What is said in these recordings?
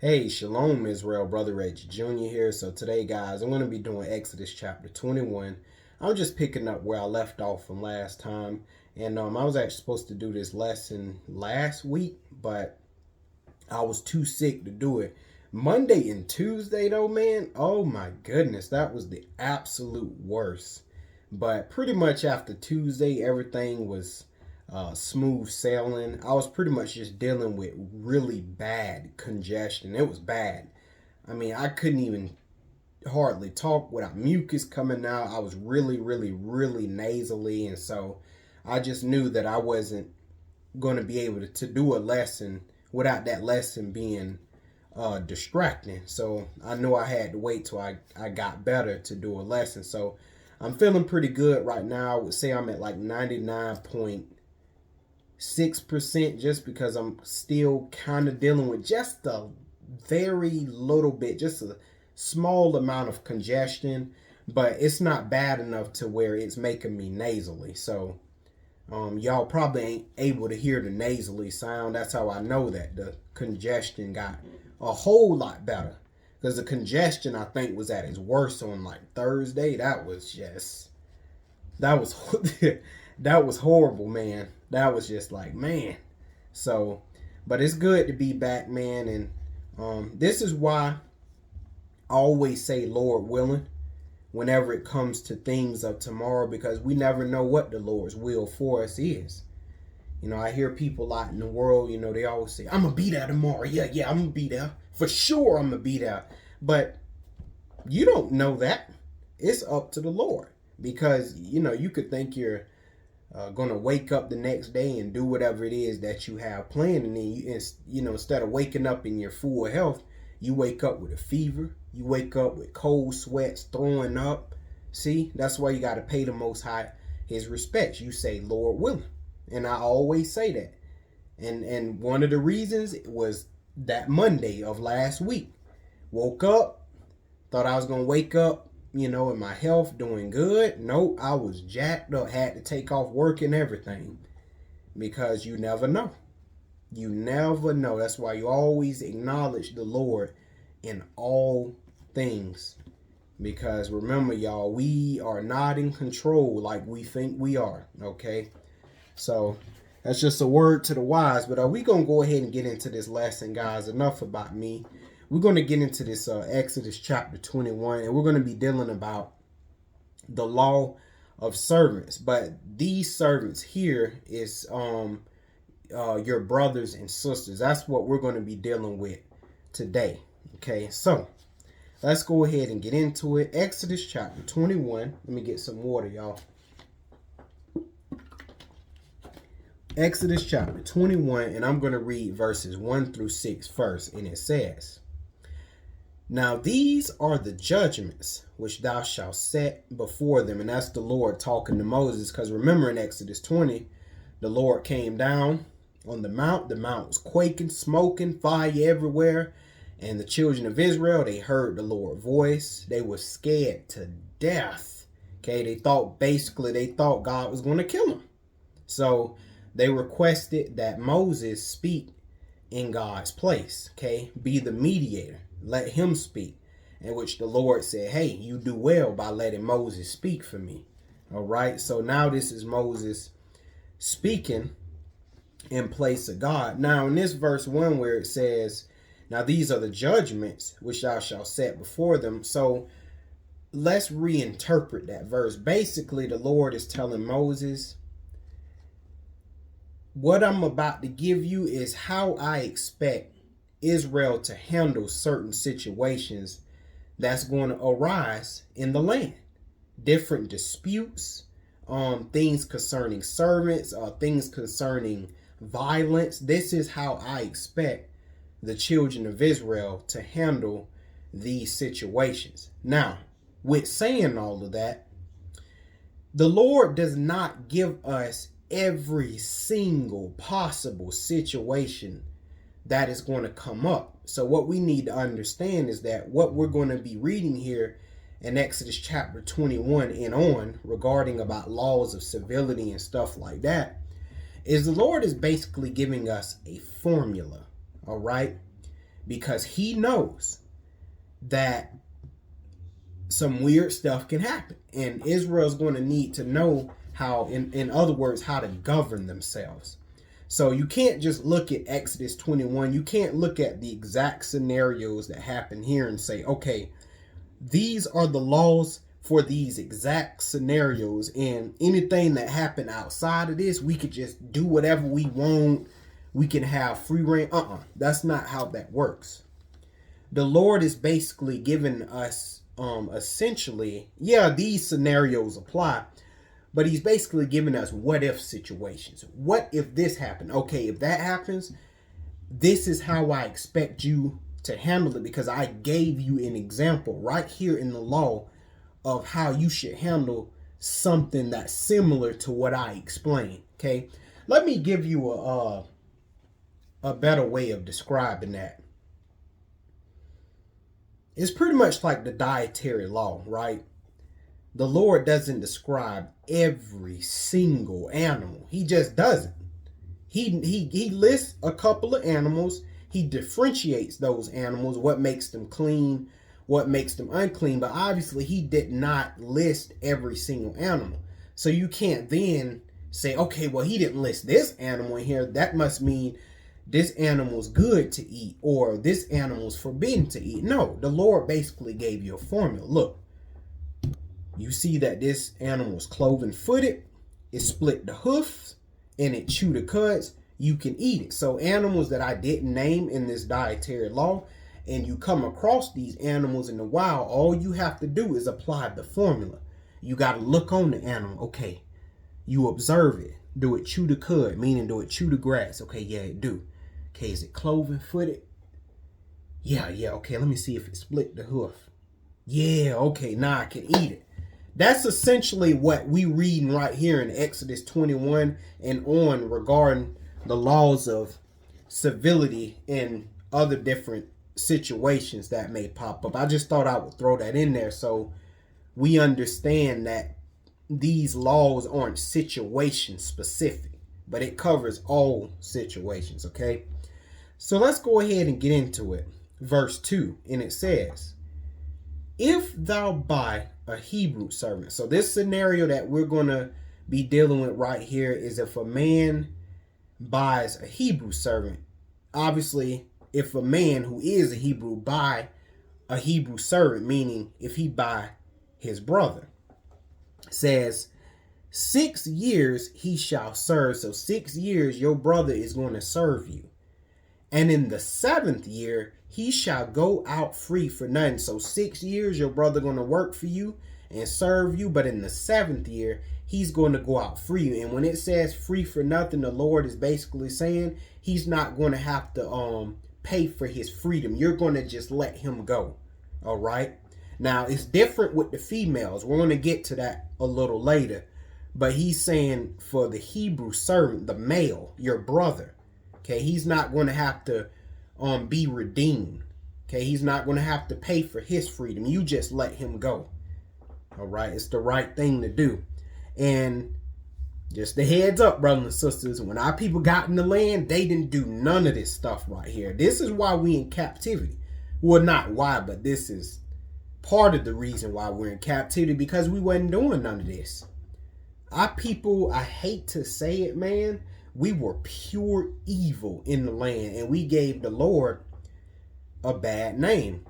Hey, Shalom Israel, Brother Reggie Jr. here. So today, guys, I'm going to be doing Exodus chapter 21. I'm just picking up where I left off from last time. And I was actually supposed to do this lesson last week, but I was too sick to do it. Monday and Tuesday, though, man, oh my goodness, that was the absolute worst. But pretty much after Tuesday, everything was smooth sailing. I was pretty much just dealing with really bad congestion. It was bad. I mean, I couldn't even hardly talk without mucus coming out. I was really nasally. And so I just knew that I wasn't going to be able to do a lesson without that lesson being distracting. So I knew I had to wait till I got better to do a lesson. So I'm feeling pretty good right now. I would say I'm at like 99.6% just because I'm still kind of dealing with just a very little bit, just a small amount of congestion, but it's not bad enough to where it's making me nasally. So y'all probably ain't able to hear the nasally sound. That's how I know that the congestion got a whole lot better. Because the congestion, I think, was at its worst on like Thursday. That was that was horrible, man. That was just like, man. So, but it's good to be back, man. And this is why I always say, Lord willing, whenever it comes to things of tomorrow, because we never know what the Lord's will for us is. You know, I hear people out in the world, you know, they always say, I'm going to be there tomorrow. Yeah, I'm going to be there. For sure, I'm going to be there. But you don't know that. It's up to the Lord. Because, you know, you could think you're going to wake up the next day and do whatever it is that you have planned. And then, instead of waking up in your full health, you wake up with a fever. You wake up with cold sweats, throwing up. See, that's why you got to pay the Most High his respects. You say, Lord willing. And I always say that. And one of the reasons was that Monday of last week. Woke up, thought I was going to wake up, in my health doing good. Nope, I was jacked up, had to take off work and everything. Because you never know. You never know. That's why you always acknowledge the Lord in all things. Because remember, y'all, we are not in control like we think we are. Okay? So that's just a word to the wise. But are we going to go ahead and get into this lesson, guys? Enough about me. We're going to get into this Exodus chapter 21. And we're going to be dealing about the law of servants. But these servants here is your brothers and sisters. That's what we're going to be dealing with today. Okay, so let's go ahead and get into it. Exodus chapter 21. Let me get some water, y'all. Exodus chapter 21, and I'm going to read verses 1 through 6 first. And it says, Now these are the judgments which thou shalt set before them. And that's the Lord talking to Moses. Because remember in Exodus 20, the Lord came down on the mount. The mount was quaking, smoking, fire everywhere. And the children of Israel, they heard the Lord's voice. They were scared to death. Okay, they thought God was going to kill them. So they requested that Moses speak in God's place. Okay, be the mediator. Let him speak. In which the Lord said, hey, you do well by letting Moses speak for me. All right, so now this is Moses speaking in place of God. Now in this verse 1 where it says, now these are the judgments which thou shalt set before them. So let's reinterpret that verse. Basically, the Lord is telling Moses, what I'm about to give you is how I expect Israel to handle certain situations that's going to arise in the land. Different disputes, things concerning servants, things concerning violence. This is how I expect the children of Israel to handle these situations. Now, with saying all of that, the Lord does not give us every single possible situation that is going to come up. So what we need to understand is that what we're going to be reading here in Exodus chapter 21 and on regarding about laws of civility and stuff like that is the Lord is basically giving us a formula. All right. because he knows that some weird stuff can happen. And Israel's going to need to know how, in other words, how to govern themselves. So you can't just look at Exodus 21. You can't look at the exact scenarios that happen here and say, okay, these are the laws for these exact scenarios, and anything that happened outside of this, we could just do whatever we want. We can have free reign. That's not how that works. The Lord is basically giving us essentially, yeah, these scenarios apply, but he's basically giving us what if situations. What if this happened? Okay, if that happens, this is how I expect you to handle it, because I gave you an example right here in the law of how you should handle something that's similar to what I explained. Okay, let me give you a better way of describing that. It's pretty much like the dietary law, right? The Lord doesn't describe every single animal. He just doesn't. He lists a couple of animals. He differentiates those animals, what makes them clean, what makes them unclean. But obviously he did not list every single animal. So you can't then say, okay, well, he didn't list this animal in here. That must mean this animal's good to eat, or this animal's forbidden to eat. No, the Lord basically gave you a formula. Look, you see that this animal's cloven footed, it split the hoofs, and it chewed the cuds. You can eat it. So animals that I didn't name in this dietary law, and you come across these animals in the wild, all you have to do is apply the formula. You got to look on the animal. Okay, you observe it. Do it chew the cud, meaning do it chew the grass? Okay, yeah, it do. Okay, is it cloven footed? Yeah, okay, let me see if it split the hoof. Yeah, okay, now I can eat it. That's essentially what we reading right here in Exodus 21 and on regarding the laws of civility and other different situations that may pop up. I just thought I would throw that in there so we understand that these laws aren't situation specific, but it covers all situations, okay? So let's go ahead and get into it. Verse 2, and it says, if thou buy a Hebrew servant. So this scenario that we're going to be dealing with right here is if a man buys a Hebrew servant. Obviously, if a man who is a Hebrew buy a Hebrew servant, meaning if he buy his brother, says 6 years he shall serve. So 6 years your brother is going to serve you. And in the 7th year, he shall go out free for nothing. So 6 years, your brother going to work for you and serve you. But in the 7th year, he's going to go out free. And when it says free for nothing, the Lord is basically saying he's not going to have to pay for his freedom. You're going to just let him go. All right. Now, it's different with the females. We're going to get to that a little later. But he's saying for the Hebrew servant, the male, your brother. Okay, he's not going to have to be redeemed. Okay, he's not going to have to pay for his freedom. You just let him go. All right, it's the right thing to do. And just a heads up, brothers and sisters, when our people got in the land, they didn't do none of this stuff right here. This is why we in captivity. Well, not why, but this is part of the reason why we're in captivity, because we wasn't doing none of this. Our people, I hate to say it, man, we were pure evil in the land, and we gave the Lord a bad name,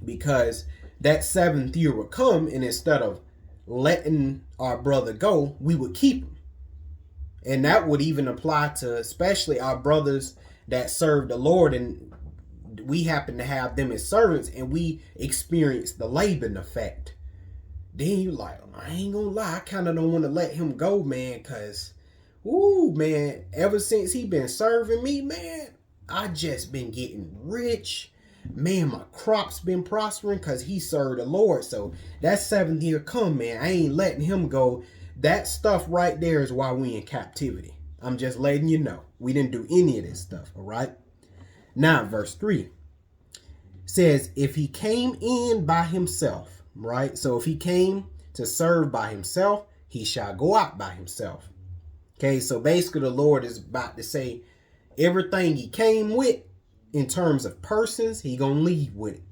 because that 7th year would come, and instead of letting our brother go, we would keep him. And that would even apply to especially our brothers that serve the Lord, and we happen to have them as servants, and we experience the Laban effect. Then you like, I ain't gonna lie, I kind of don't want to let him go, man, because ooh, man, ever since he been serving me, man, I just been getting rich. Man, my crops been prospering because he served the Lord. So that 7th year come, man, I ain't letting him go. That stuff right there is why we in captivity. I'm just letting you know. We didn't do any of this stuff, all right? Now, verse 3 says, if he came in by himself, right? So if he came to serve by himself, he shall go out by himself. Okay, so basically the Lord is about to say everything he came with, in terms of persons, he gonna lead with it.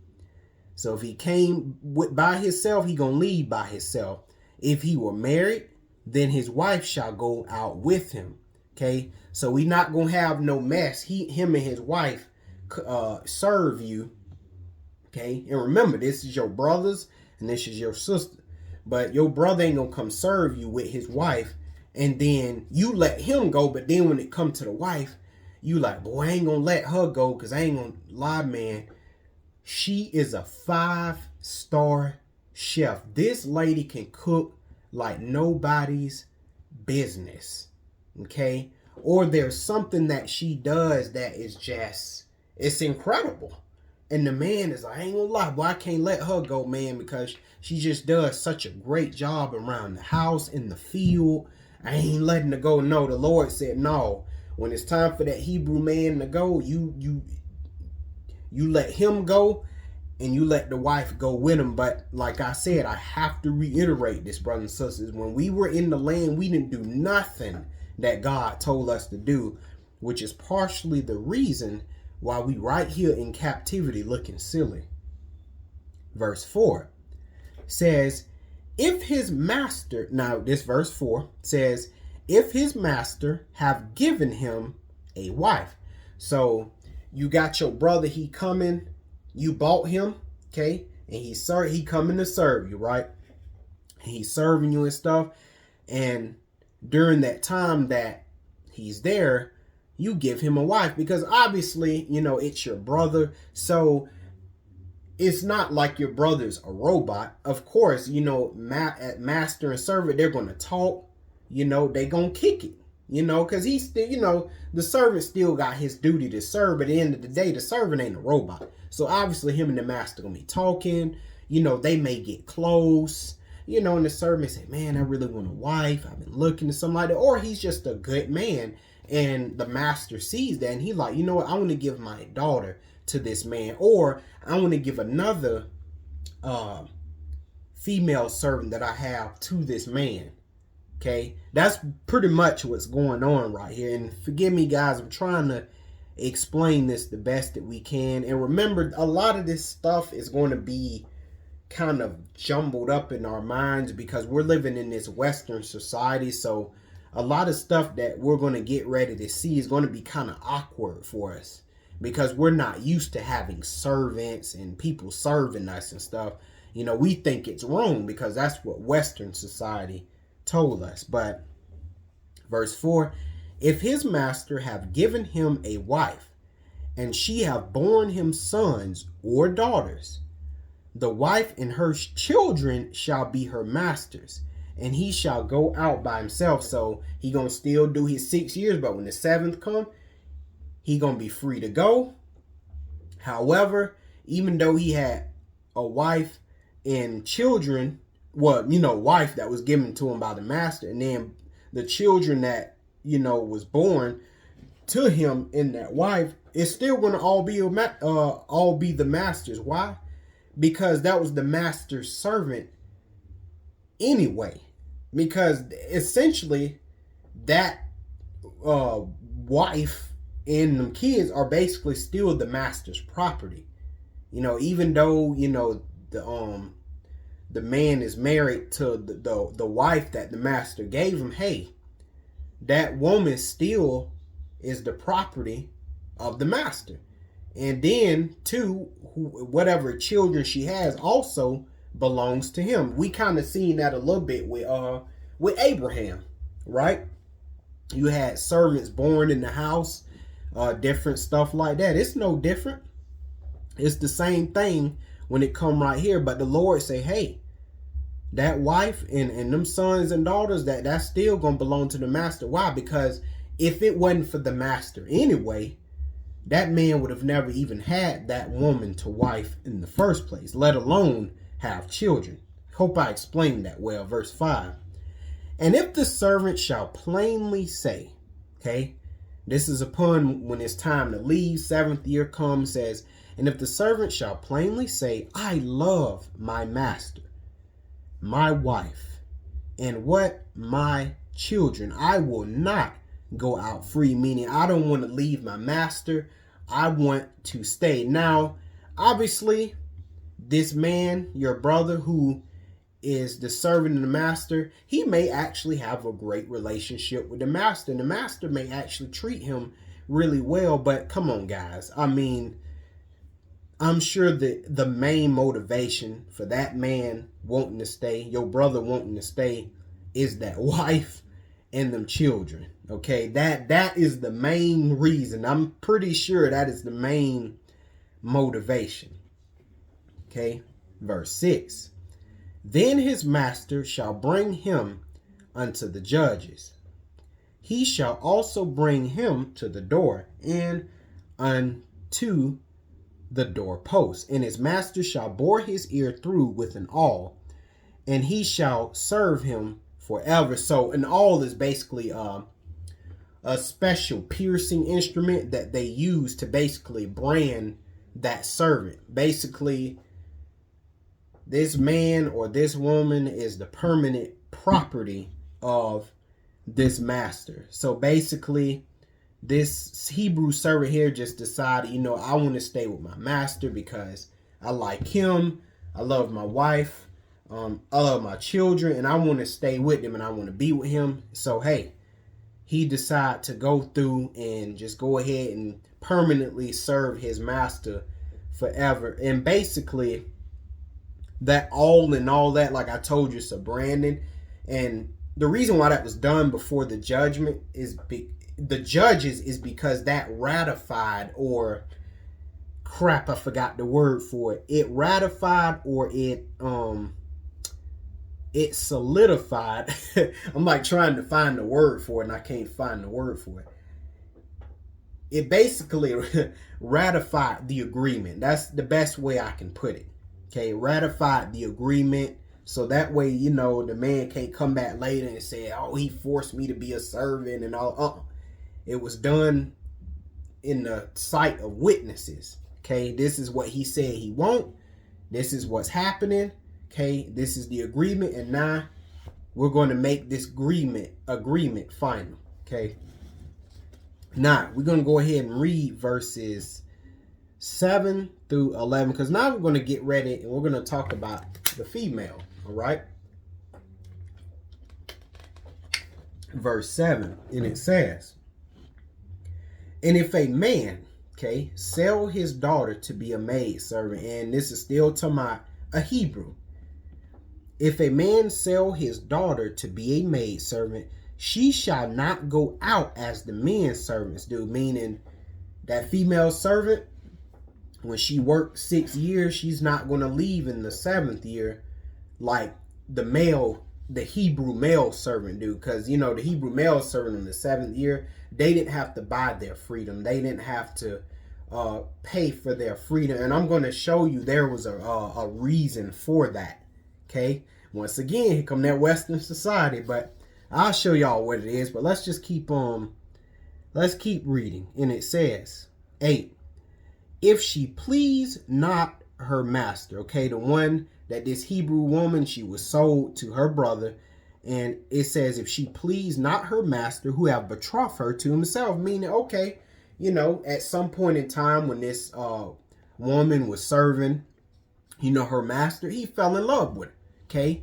So if he came by himself, he gonna lead by himself. If he were married, then his wife shall go out with him. Okay, so we not gonna have no mess. Him and his wife serve you. Okay, and remember, this is your brothers and this is your sister. But your brother ain't gonna come serve you with his wife, and then you let him go. But then when it come to the wife, you like, boy, I ain't gonna let her go because I ain't gonna lie, man. She is a 5-star chef. This lady can cook like nobody's business. Okay? Or there's something that she does that is just, it's incredible. And the man is like, I ain't gonna lie, boy, I can't let her go, man, because she just does such a great job around the house, in the field. I ain't letting her go. No, the Lord said, no. When it's time for that Hebrew man to go, you let him go, and you let the wife go with him. But like I said, I have to reiterate this, brothers and sisters. When we were in the land, we didn't do nothing that God told us to do, which is partially the reason why we right here in captivity looking silly. Verse 4 says, if his master, now this verse 4 says, if his master have given him a wife. So you got your brother, he coming, you bought him, okay, and he coming to serve you, right? He's serving you and stuff, and during that time that he's there, you give him a wife, because obviously, it's your brother, so it's not like your brother's a robot. Of course, at master and servant, they're going to talk, they going to kick it, because he's still, the servant still got his duty to serve, but at the end of the day, the servant ain't a robot. So obviously him and the master going to be talking, they may get close, and the servant say, man, I really want a wife. I've been looking to something like that. Or he's just a good man. And the master sees that and he like, you know what? I want to give my daughter to this man. Or I want to give another female servant that I have to this man. Okay. That's pretty much what's going on right here. And forgive me, guys. I'm trying to explain this the best that we can. And remember, a lot of this stuff is going to be kind of jumbled up in our minds because we're living in this Western society. So a lot of stuff that we're going to get ready to see is going to be kind of awkward for us because we're not used to having servants and people serving us and stuff. We think it's wrong because that's what Western society told us. But verse 4, if his master have given him a wife, and she have borne him sons or daughters, the wife and her children shall be her masters, and he shall go out by himself. So he gonna still do his 6 years, but when the 7th come, he gonna be free to go. However, even though he had a wife and children, wife that was given to him by the master, and then the children that was born to him in that wife, it's still gonna all be the master's. Why? Because that was the master's servant anyway. Because essentially that wife and them kids are basically still the master's property. Even though the man is married to the wife that the master gave him, hey, that woman still is the property of the master. And then too, whatever children she has also belongs to him. We kind of seen that a little bit with Abraham, right? You had servants born in the house, different stuff like that. It's no different. It's the same thing when it come right here. But the Lord say, hey, that wife and them sons and daughters, that's still gonna belong to the master. Why? Because if it wasn't for the master anyway, that man would have never even had that woman to wife in the first place, let alone have children. Hope I explained that well. Verse 5. And if the servant shall plainly say, okay, this is upon when it's time to leave, 7th year comes, says, and if the servant shall plainly say, I love my master, my wife, and what my children, I will not go out free, meaning I don't want to leave my master. I want to stay. Now, obviously, this man, your brother, who is the servant of the master, he may actually have a great relationship with the master, and the master may actually treat him really well. But come on, guys. I mean, I'm sure that the main motivation for that man wanting to stay, your brother wanting to stay, is that wife and them children. Okay, that is the main reason. I'm pretty sure that is the main motivation. Okay, verse 6. Then his master shall bring him unto the judges. He shall also bring him to the door and unto the doorpost. And his master shall bore his ear through with an awl, and he shall serve him forever. So an awl is basically a special piercing instrument that they use to basically brand that servant. Basically, this man or this woman is the permanent property of this master. So basically, this Hebrew servant here just decided, I want to stay with my master because I like him. I love my wife. I love my children, and I want to stay with them, and I want to be with him. So, hey, he decided to go through and just go ahead and permanently serve his master forever. And basically, that all and all that, like I told you, it's a branding. And the reason why that was done before the judgment is the judges is because that ratified, or crap, I forgot the word for it. It ratified, or it solidified. I'm like trying to find the word for it, and I can't find the word for it. It basically ratified the agreement. That's the best way I can put it. Okay, ratified the agreement, so that way, the man can't come back later and say, oh, he forced me to be a servant and all. It was done in the sight of witnesses. Okay, this is what he said he won't. This is what's happening. Okay, this is the agreement, and now we're going to make this agreement final. Okay, now we're going to go ahead and read verses 7 through 11, because now we're going to get ready and we're going to talk about the female. All right, verse 7, and it says, and if a man, sell his daughter to be a maid servant, and this is still talking about a Hebrew. If a man sell his daughter to be a maid servant, she shall not go out as the men servants do. Meaning that female servant, when she worked 6 years, she's not going to leave in the 7th year like the Hebrew male servant do. Because, the Hebrew male servant in the 7th year, they didn't have to buy their freedom. They didn't have to pay for their freedom. And I'm going to show you there was a reason for that. Okay. Once again, here come that Western society, but I'll show y'all what it is. But let's just keep reading. And it says, 8, if she please not her master. Okay, the one that this Hebrew woman, she was sold to her brother. And it says, if she please not her master, who have betrothed her to himself. Meaning, okay, at some point in time when this woman was serving, her master, he fell in love with her. Okay,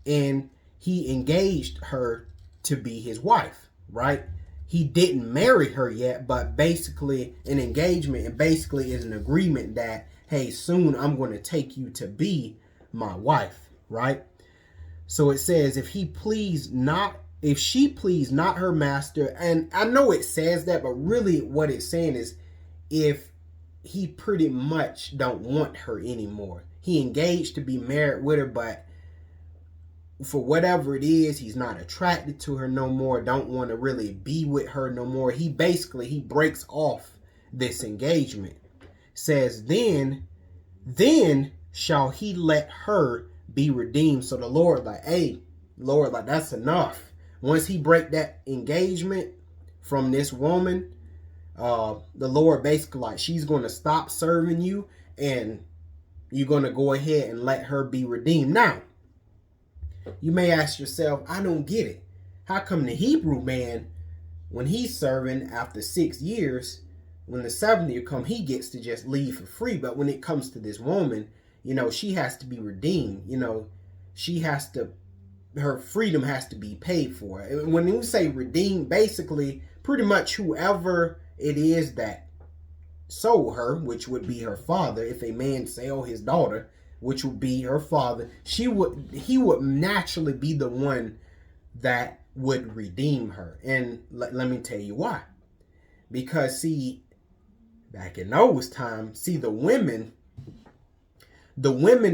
and he engaged her to be his wife, right? He didn't marry her yet, but basically an engagement, and basically is an agreement that, hey, soon I'm going to take you to be my wife, right? So it says, if she please not her master, and I know it says that, but really what it's saying is if he pretty much don't want her anymore. He engaged to be married with her, but for whatever it is, he's not attracted to her no more, don't want to really be with her no more. He breaks off this engagement. Says, then shall he let her be redeemed. So the Lord like, that's enough. Once he break that engagement from this woman, the Lord basically like, she's going to stop serving you, and you're going to go ahead and let her be redeemed. Now, you may ask yourself, I don't get it. How come the Hebrew man, when he's serving after 6 years, when the seventh year come, he gets to just leave for free. But when it comes to this woman, she has to be redeemed. She has to, her freedom has to be paid for. When we say redeemed, basically, pretty much whoever it is that sold her, which would be her father, if a man sell his daughter, which would be her father, he would naturally be the one that would redeem her. And let me tell you why. Because see, back in those times, see, the women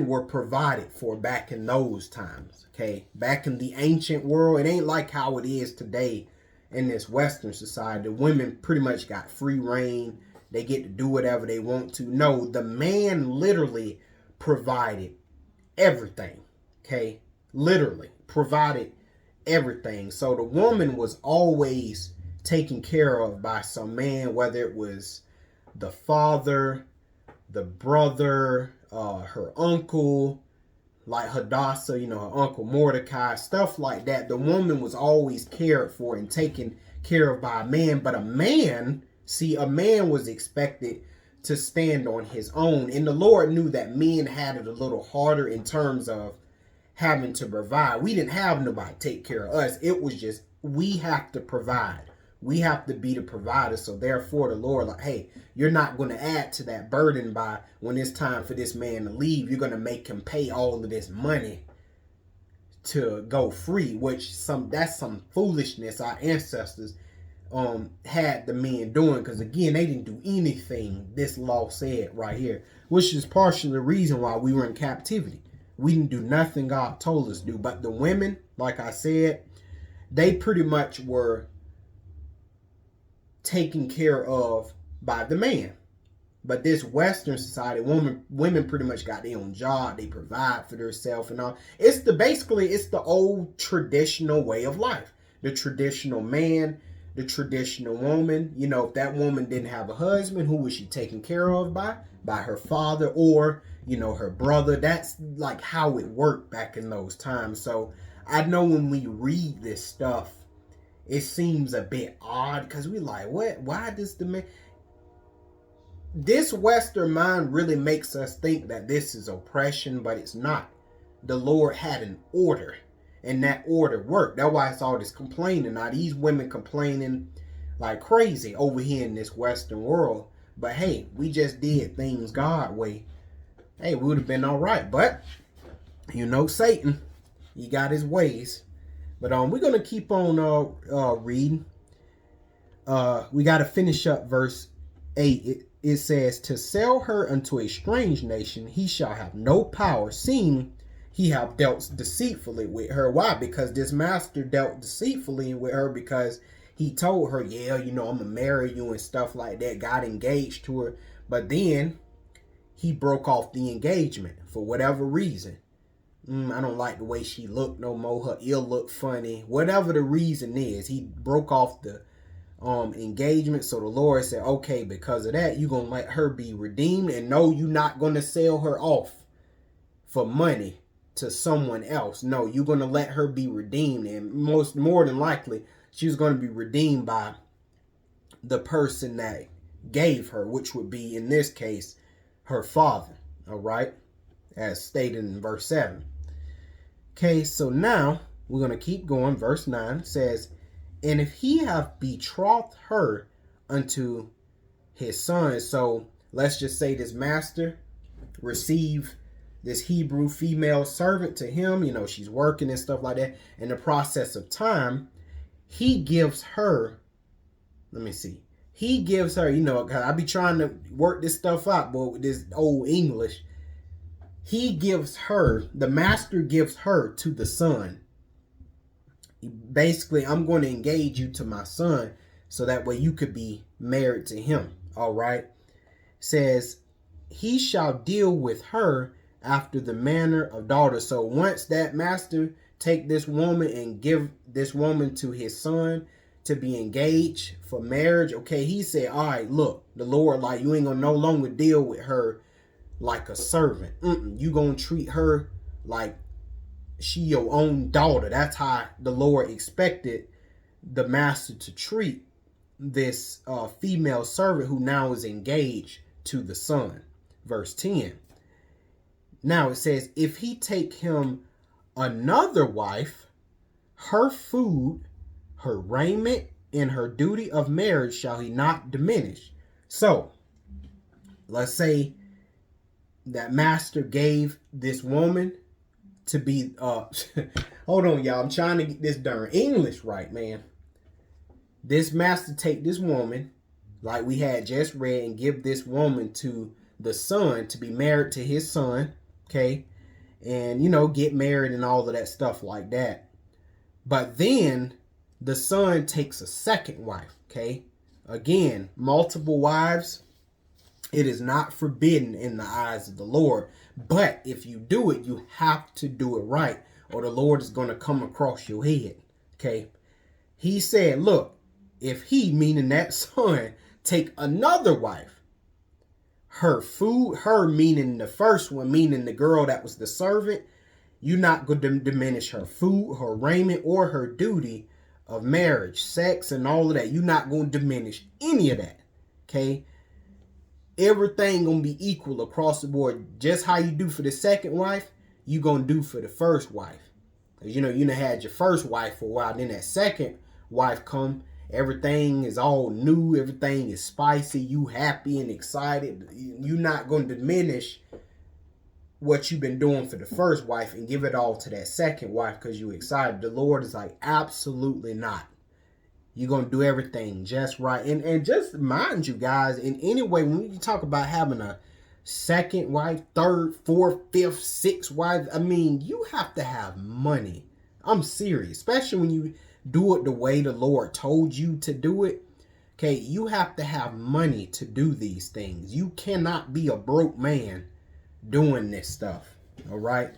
were provided for back in those times. Okay, back in the ancient world, it ain't like how it is today in this Western society. The women pretty much got free reign. They get to do whatever they want to. No, the man literally provided everything. Okay, literally provided everything. So the woman was always taken care of by some man, whether it was the father, the brother, her uncle, like Hadassah, her uncle Mordecai, stuff like that. The woman was always cared for and taken care of by a man. But a man was expected to stand on his own. And the Lord knew that men had it a little harder in terms of having to provide. We didn't have nobody take care of us. It was just, we have to provide. We have to be the provider. So therefore the Lord, like, hey, you're not going to add to that burden by when it's time for this man to leave. You're going to make him pay all of this money to go free, which that's some foolishness our ancestors had the men doing, because again, they didn't do anything this law said right here, which is partially the reason why we were in captivity. We didn't do nothing God told us to do. But the women, like I said, they pretty much were taken care of by the man. But this Western society, women pretty much got their own job. They provide for themselves and all. It's the old traditional way of life. The traditional man, the traditional woman. If that woman didn't have a husband, who was she taken care of by? By her father or, her brother. That's like how it worked back in those times. So I know when we read this stuff, it seems a bit odd because we like, what? Why does the man... This Western mind really makes us think that this is oppression, but it's not. The Lord had an order, and that order worked. That's why it's all this complaining. Now, these women complaining like crazy over here in this Western world. But hey, we just did things God way. Hey, we would have been all right. But, Satan, he got his ways. But we're going to keep on reading. We got to finish up verse 8. It says, to sell her unto a strange nation, he shall have no power, seeing he have dealt deceitfully with her. Why? Because this master dealt deceitfully with her, because he told her, yeah, I'm going to marry you and stuff like that. Got engaged to her. But then he broke off the engagement for whatever reason. I don't like the way she looked no more. Her ear looked funny. Whatever the reason is, he broke off the engagement. So the Lord said, okay, because of that, you're going to let her be redeemed. And no, you're not going to sell her off for money to someone else. No, you're going to let her be redeemed. And more than likely, she's going to be redeemed by the person that gave her, which would be, in this case, her father. All right, as stated in verse 7. Okay, so now we're going to keep going. Verse 9 says, and if he have betrothed her unto his son. So let's just say this master received this Hebrew female servant to him. She's working and stuff like that. In the process of time, he gives her, he gives her, because I be trying to work this stuff out, but with this old English, he gives her, the master gives her to the son. Basically, I'm going to engage you to my son so that way you could be married to him. All right. Says, he shall deal with her after the manner of daughters. So once that master take this woman and give this woman to his son to be engaged for marriage, okay, he said, all right, look, the Lord, like, you ain't going to no longer deal with her like a servant. You going to treat her like she your own daughter. That's how the Lord expected the master to treat this female servant who now is engaged to the son. Verse 10. Now it says, if he take him another wife, her food, her raiment, and her duty of marriage shall he not diminish. So, let's say that master gave this woman to be, hold on, y'all. I'm trying to get this darn English right, man. This master take this woman, like we had just read, and give this woman to the son to be married to his son, okay? And, you know, get married and all of that stuff like that. But then the son takes a second wife, okay? Again, multiple wives. It is not forbidden in the eyes of the Lord. But if you do it, you have to do it right, or the Lord is going to come across your head, okay? He said, look, if he, meaning that son, take another wife, her food, her meaning the first one, meaning the girl that was the servant, you're not going to diminish her food, her raiment, or her duty of marriage, sex, and all of that. You're not going to diminish any of that, okay? Everything going to be equal across the board. Just how you do for the second wife, you going to do for the first wife. Because, you know, you done had your first wife for a while, then that second wife come, everything is all new, everything is spicy, you happy and excited. You're not going to diminish what you've been doing for the first wife and give it all to that second wife because you're excited. The Lord is like, absolutely not. You're going to do everything just right. And just mind you guys, in any way, when you talk about having a second wife, third, fourth, fifth, sixth wife, I mean, you have to have money. I'm serious, especially when you do it the way the Lord told you to do it. Okay, you have to have money to do these things. You cannot be a broke man doing this stuff. All right,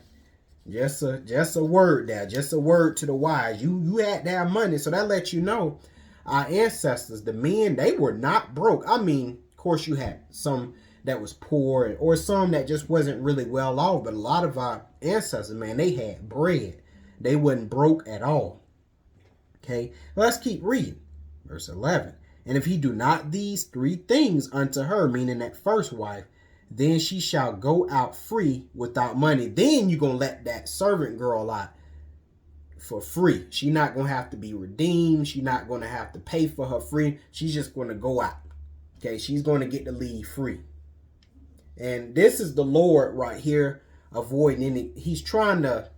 just a word there, just a word to the wise. You had to have money, so that lets you know our ancestors, the men, they were not broke. I mean, of course, you had some that was poor or some that just wasn't really well off, but a lot of our ancestors, man, they had bread. They wasn't broke at all. Okay, let's keep reading. Verse 11. And if he do not these three things unto her, meaning that first wife, then she shall go out free without money. Then you're going to let that servant girl out for free. She's not going to have to be redeemed. She's not going to have to pay for her free. She's just going to go out. Okay, she's going to get to leave free. And this is the Lord right here avoiding any, he's trying to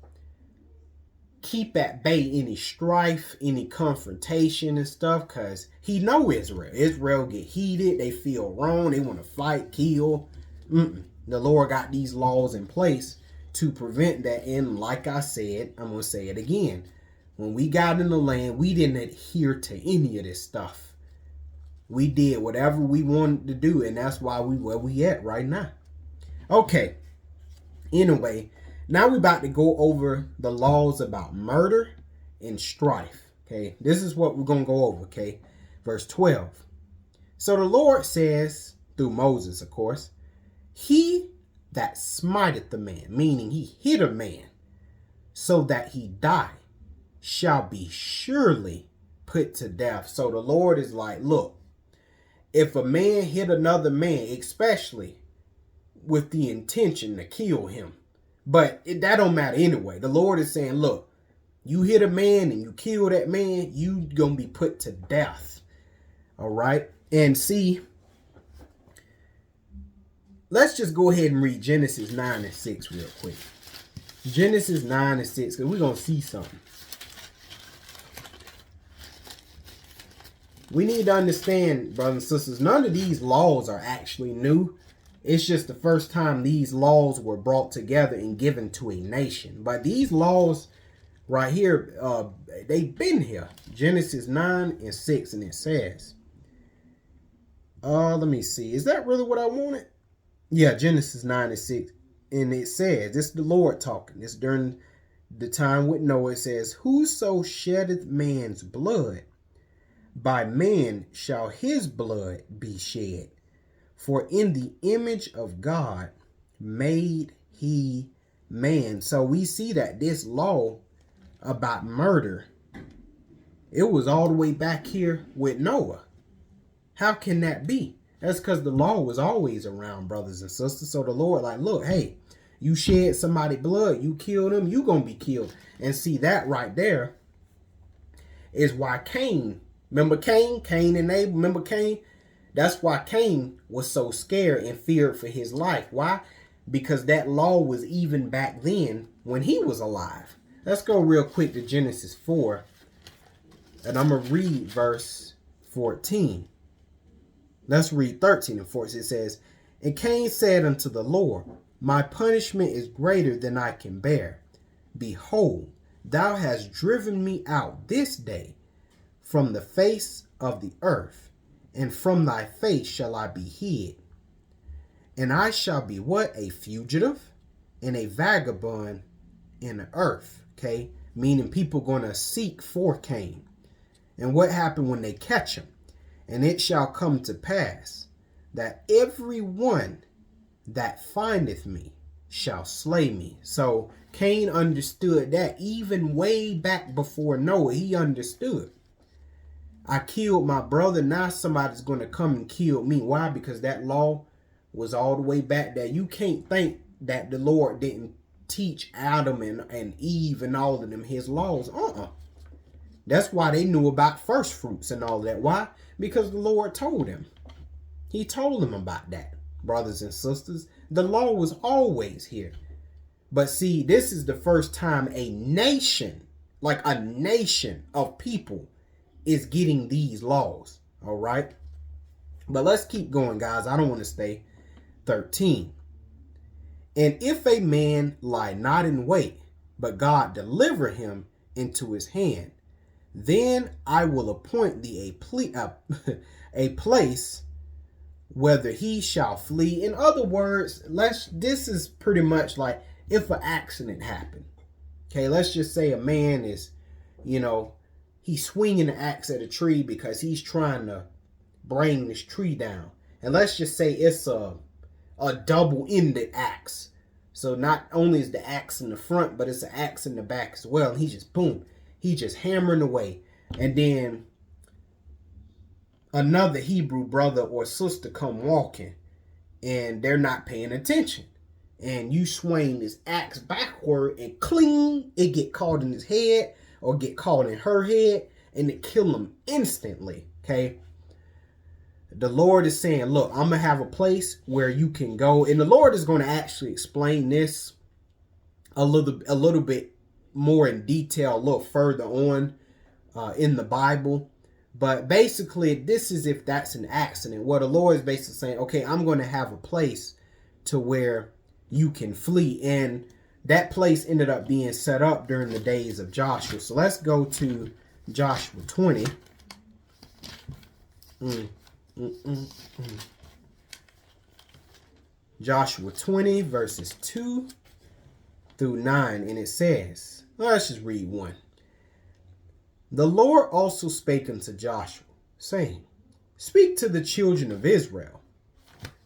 keep at bay any strife, any confrontation and stuff, because he know Israel. Israel get heated. They feel wrong. They want to fight, kill. The Lord got these laws in place to prevent that. And like I said, I'm going to say it again. When we got in the land, we didn't adhere to any of this stuff. We did whatever we wanted to do, and that's why we where we at right now. Okay. Anyway, now we're about to go over the laws about murder and strife. Okay, this is what we're going to go over. Okay, verse 12. So the Lord says, through Moses, of course, he that smiteth the man, meaning he hit a man, so that he die, shall be surely put to death. So the Lord is like, look, if a man hit another man, especially with the intention to kill him, but that don't matter anyway. The Lord is saying, look, you hit a man and you kill that man, you going to be put to death. All right. And see, let's just go ahead and read Genesis 9 and 6 real quick. Genesis 9 and 6, because we're going to see something. We need to understand, brothers and sisters, none of these laws are actually new. It's just the first time these laws were brought together and given to a nation. But these laws right here, they've been here. Genesis 9 and 6, and it says, let me see. Is that really what I wanted? Yeah, Genesis 9 and 6. And it says, this is the Lord talking. This during the time with Noah. It says, whoso sheddeth man's blood, by man shall his blood be shed. For in the image of God made he man. So we see that this law about murder, it was all the way back here with Noah. How can that be? That's because the law was always around, brothers and sisters. So the Lord like, look, hey, you shed somebody's blood, you killed them, you gonna be killed. And see, that right there is why Cain, remember Cain and Abel, remember Cain? That's why Cain was so scared and feared for his life. Why? Because that law was even back then when he was alive. Let's go real quick to Genesis 4. And I'm going to read verse 14. Let's read 13 and 14. It says, and Cain said unto the Lord, my punishment is greater than I can bear. Behold, thou hast driven me out this day from the face of the earth, and from thy face shall I be hid. And I shall be what? A fugitive and a vagabond in the earth. Okay? Meaning people going to seek for Cain. And what happened when they catch him? And it shall come to pass that every one that findeth me shall slay me. So Cain understood that even way back before Noah. He understood. I killed my brother. Now somebody's going to come and kill me. Why? Because that law was all the way back there. You can't think that the Lord didn't teach Adam and Eve and all of them his laws. That's why they knew about first fruits and all that. Why? Because the Lord told them. He told them about that, brothers and sisters. The law was always here. But see, this is the first time a nation, like a nation of people, is getting these laws. All right? But let's keep going, guys. I don't want to stay. 13. And if a man lie not in wait, but God deliver him into his hand, then I will appoint thee a place whether he shall flee. In other words, this is pretty much like if an accident happened. Okay, let's just say a man is, he's swinging the axe at a tree because he's trying to bring this tree down. And let's just say it's a double-ended axe. So not only is the axe in the front, but it's an axe in the back as well. And he just, boom, he just hammering away. And then another Hebrew brother or sister come walking and they're not paying attention. And you swing this axe backward and cling, it get caught in his head or get caught in her head and it kill him instantly. Okay. The Lord is saying, look, I'm going to have a place where you can go. And the Lord is going to actually explain this a little bit more in detail, a little further on in the Bible. But basically, this is if that's an accident. What the Lord is basically saying, okay, I'm going to have a place to where you can flee. And that place ended up being set up during the days of Joshua. So let's go to Joshua 20. Joshua 20 verses 2 through 9, and it says, let's just read 1. The Lord also spake unto Joshua, saying, Speak to the children of Israel.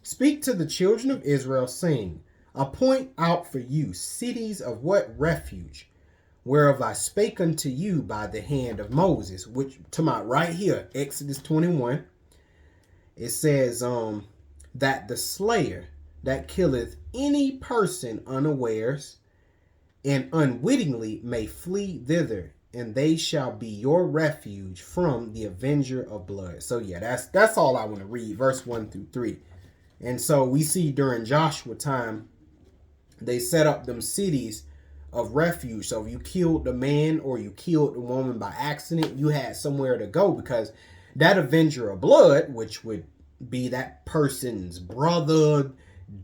Speak to the children of Israel, saying, Appoint out for you cities of what refuge, whereof I spake unto you by the hand of Moses. Which, to my right here, Exodus 21. It says that the slayer that killeth any person unawares and unwittingly may flee thither, and they shall be your refuge from the avenger of blood. So yeah, that's all I want to read, verse 1 through 3. And so we see during Joshua time, they set up them cities of refuge. So if you killed the man or you killed the woman by accident, you had somewhere to go, because that avenger of blood, which would be that person's brother,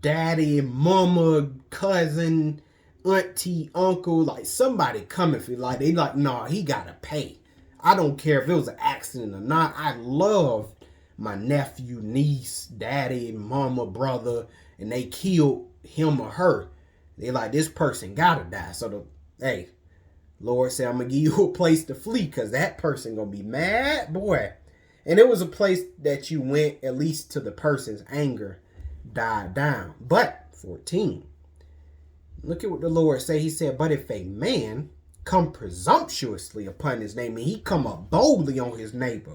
daddy, mama, cousin, auntie, uncle, like somebody coming for you. Like they like, nah, he gotta pay. I don't care if it was an accident or not. I love my nephew, niece, daddy, mama, brother, and they killed him or her. They like, this person gotta die. So hey, Lord said, I'm gonna give you a place to flee, because that person gonna be mad, boy. And it was a place that you went, at least to the person's anger died down. But 14, look at what the Lord said. He said, but if a man come presumptuously upon his name, and he come up boldly on his neighbor,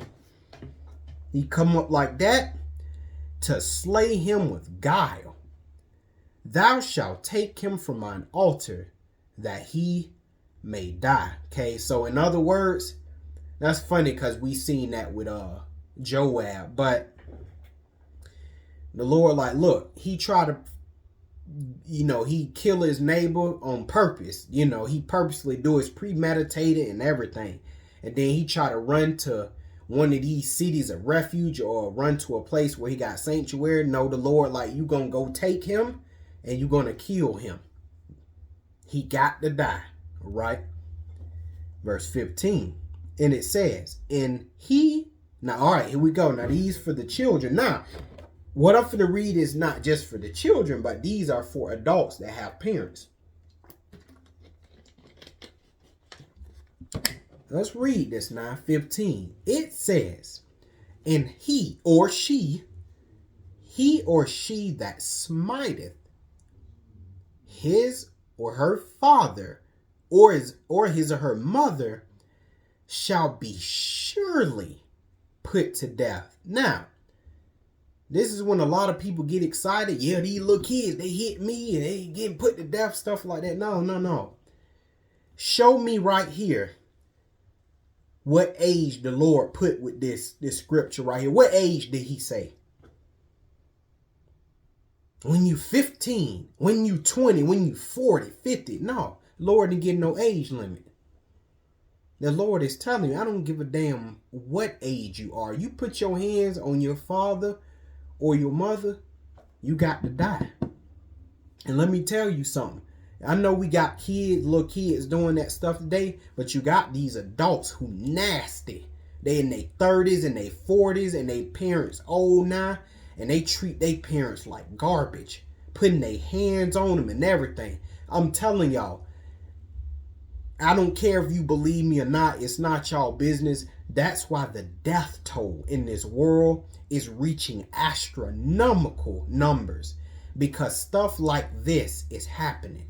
He come up like that to slay him with guile. Thou shalt take him from mine altar, that he may die. Okay, so in other words, that's funny because we seen that with Joab, but the Lord, like, look, he tried to, he kill his neighbor on purpose. He purposely do it premeditated and everything. And then he tried to run to one of these cities of refuge or run to a place where he got sanctuary. No, the Lord, like, you gonna go take him and you gonna kill him. He got to die, right? Verse 15. And it says, now, all right, here we go. Now, these for the children. Now, what I'm going to read is not just for the children, but these are for adults that have parents. Let's read this now. 15. It says, and he or she that smiteth his or her father or his or her mother shall be surely put to death. Now, this is when a lot of people get excited. Yeah, these little kids, they hit me and they getting put to death, stuff like that. No. Show me right here what age the Lord put with this scripture right here. What age did he say? When you 15, when you 20, when you 40, 50. No, Lord didn't give no age limit. The Lord is telling you, I don't give a damn what age you are. You put your hands on your father or your mother, you got to die. And let me tell you something. I know we got kids, little kids doing that stuff today, but you got these adults who nasty. They in their 30s and their 40s and their parents old now, and they treat their parents like garbage, putting their hands on them and everything. I'm telling y'all, I don't care if you believe me or not. It's not y'all business. That's why the death toll in this world is reaching astronomical numbers, because stuff like this is happening.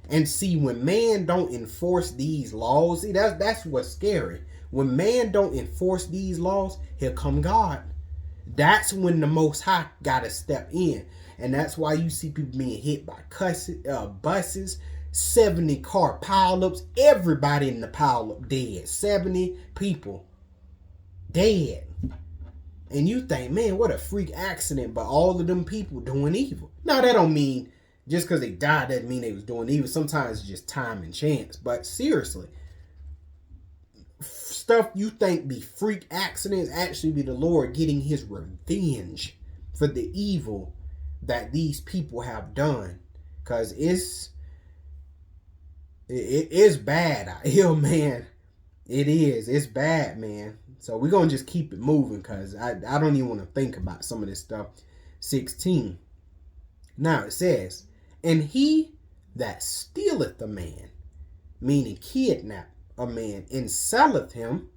And see, when man don't enforce these laws, see, that's what's scary. When man don't enforce these laws, here come God. That's when the Most High gotta step in. And that's why you see people being hit by buses, 70 car pileups, everybody in the pileup dead. 70 people dead. And you think, man, what a freak accident, but all of them people doing evil. Now, that don't mean just because they died doesn't mean they was doing evil. Sometimes it's just time and chance. But seriously, stuff you think be freak accidents actually be the Lord getting his revenge for the evil that these people have done. Because it is bad out here, man. It is. It's bad, man. So we're going to just keep it moving, because I don't even want to think about some of this stuff. 16. Now it says, and he that stealeth a man, meaning kidnap a man, and selleth him,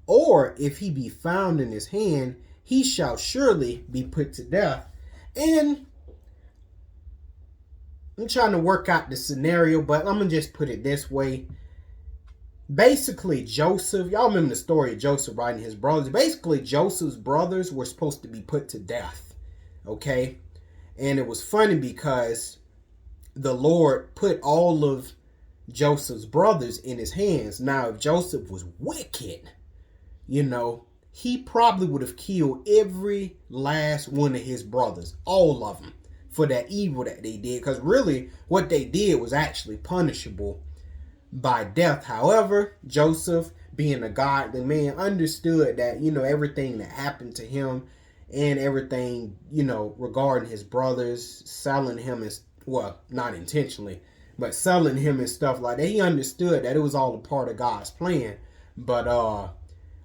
or if he be found in his hand, he shall surely be put to death. And I'm trying to work out the scenario, but I'm going to just put it this way. Basically, Joseph, y'all remember the story of Joseph, right, and his brothers. Basically, Joseph's brothers were supposed to be put to death, okay? And it was funny because the Lord put all of Joseph's brothers in his hands. Now, if Joseph was wicked, he probably would have killed every last one of his brothers, all of them, for that evil that they did. Because really, what they did was actually punishable by death. However, Joseph, being a godly man, understood that, everything that happened to him and everything, regarding his brothers, selling him as, well, not intentionally, but selling him and stuff like that. He understood that it was all a part of God's plan. But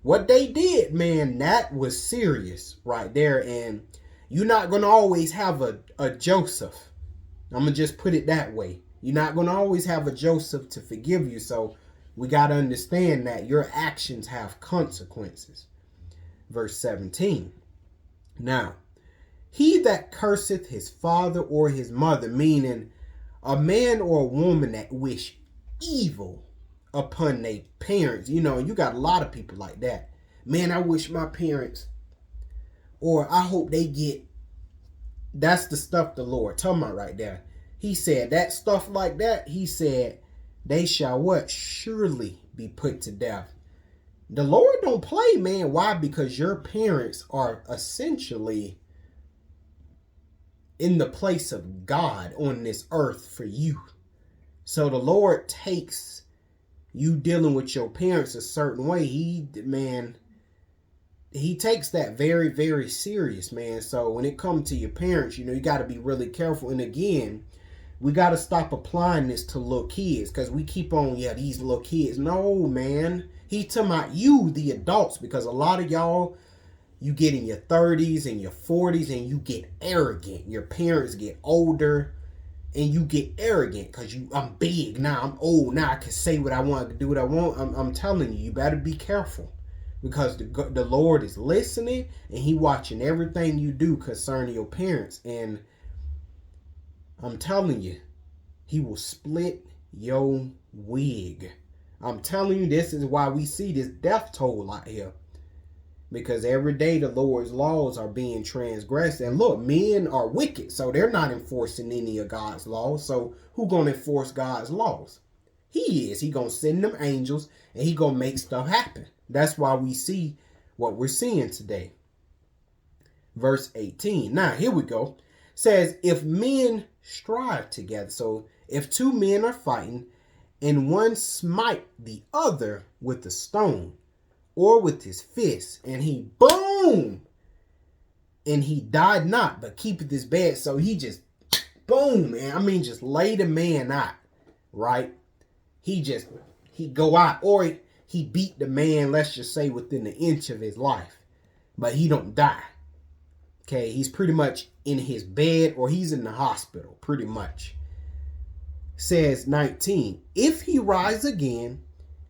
what they did, man, that was serious right there. And you're not going to always have a Joseph. I'm going to just put it that way. You're not going to always have a Joseph to forgive you. So we got to understand that your actions have consequences. Verse 17. Now, he that curseth his father or his mother, meaning a man or a woman that wish evil upon their parents. You got a lot of people like that. Man, I wish my parents or I hope they get. That's the stuff the Lord talking about right there. He said that stuff like that. He said they shall what? Surely be put to death. The Lord don't play, man. Why? Because your parents are essentially in the place of God on this earth for you. So the Lord takes you dealing with your parents a certain way. He takes that very, very serious, man. So when it comes to your parents, you got to be really careful. And again, we got to stop applying this to little kids, because we keep on, these little kids. No, man. He's talking about you, the adults, because a lot of y'all, you get in your 30s and your 40s and you get arrogant. Your parents get older and you get arrogant because I'm big now. I'm old now. I can say what I want. I can do what I want. I'm telling you, you better be careful, because the Lord is listening and he watching everything you do concerning your parents. And I'm telling you, he will split your wig. I'm telling you, this is why we see this death toll out here. Because every day the Lord's laws are being transgressed. And look, men are wicked, so they're not enforcing any of God's laws. So who gonna enforce God's laws? He is. He gonna send them angels and he gonna make stuff happen. That's why we see what we're seeing today. Verse 18. Now, here we go. Says, if men strive together. So if two men are fighting and one smite the other with a stone or with his fist, and he boom, and he died not, but keepeth his bed. So he just boom, man. Just lay the man out, right? He go out, or he beat the man, let's just say within an inch of his life, but he don't die. Okay, he's pretty much in his bed or he's in the hospital, pretty much. Says 19, if he rise again